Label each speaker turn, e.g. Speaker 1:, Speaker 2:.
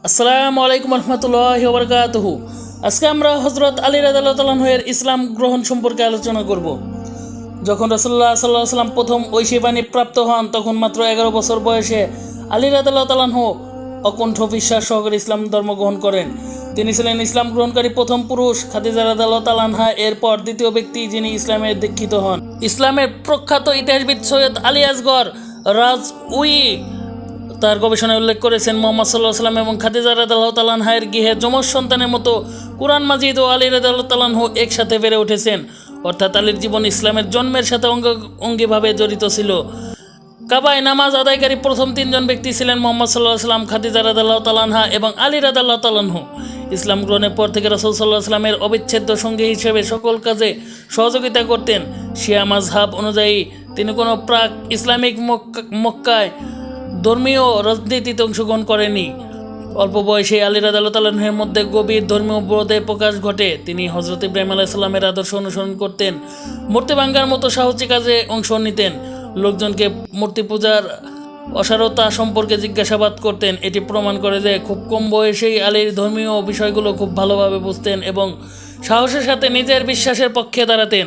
Speaker 1: আসসালামু আলাইকুম রহমতুল্লাহি ওয়া বারাকাতুহু। আজকে আমরা হযরত আলী রাদিয়াল্লাহু তাআলা আনহু-এর ইসলাম গ্রহণ সম্পর্কে আলোচনা করব। যখন রাসূলুল্লাহ সাল্লাল্লাহু আলাইহি ওয়াসাল্লাম প্রথম ঐশী বাণী প্রাপ্ত হন, তখন মাত্র 11 বছর বয়সে আলী রাদিয়াল্লাহু তাআলা আনহু অকুণ্ঠ বিশ্বাস সহকারে ইসলাম ধর্ম গ্রহণ করেন। তিনি ছিলেন ইসলাম গ্রহণকারী প্রথম পুরুষ। খাদিজা রাদিয়াল্লাহু তাআলা আনহা এরপর দ্বিতীয় ব্যক্তি যিনি ইসলামে দীক্ষিত হন। ইসলামের প্রখ্যাত ইতিহাসবিদ সৈয়দ আলী আসগর রাজউই তার গবেষণায় উল্লেখ করেছেন, মুহাম্মদ সাল্লাল্লাহু আলাইহি ওয়াসাল্লাম এবং খাদিজা রাদিয়াল্লাহু তাআলা আনহার গৃহে যমজ সন্তানের মতো কুরআন মাজিদ ও আলী রাদিয়াল্লাহু তাআলা আনহু একসাথে বেড়ে উঠেছেন। অর্থাৎ আলীর জীবন ইসলামের জন্মের সাথে অঙ্গিভাবে জড়িত ছিল। কাবায় নামাজ আদায়কারী প্রথম তিনজন ব্যক্তি ছিলেন মুহাম্মদ সাল্লাল্লাহু আলাইহি ওয়াসাল্লাম, খাদিজা রাদিয়াল্লাহু তাআলা আনহা এবং আলী রাদিয়াল্লাহু তাআলা আনহু। ইসলাম গ্রহণের পর থেকে রাসূল সাল্লাল্লাহু আলাইহি ওয়াসাল্লামের অবিচ্ছেদ্য সঙ্গী হিসেবে সকল কাজে সহযোগিতা করতেন। শিয়া মাযহাব অনুযায়ী তিনি কোনো প্রাক ইসলামিক মক্কায় ধর্মীয় রাজনীতিতে অংশগ্রহণ করেনি। অল্প বয়সে আলী রাদিয়াল্লাহু তাআলা আনহুর মধ্যে গভীর ধর্মীয় বোধের প্রকাশ ঘটে। তিনি হযরত ইব্রাহিম আলাইহিস সালামের আদর্শ অনুসরণ করতেন, মূর্তি ভাঙার মতো সাহসী কাজে অংশ নিতেন, লোকজনকে মূর্তি পূজার অসারতা সম্পর্কে জিজ্ঞাসাবাদ করতেন। এটি প্রমাণ করে যে খুব কম বয়সেই আলীর ধর্মীয় বিষয়গুলো খুব ভালোভাবে বুঝতেন এবং সাহসের সাথে নিজের বিশ্বাসের পক্ষে দাঁড়াতেন।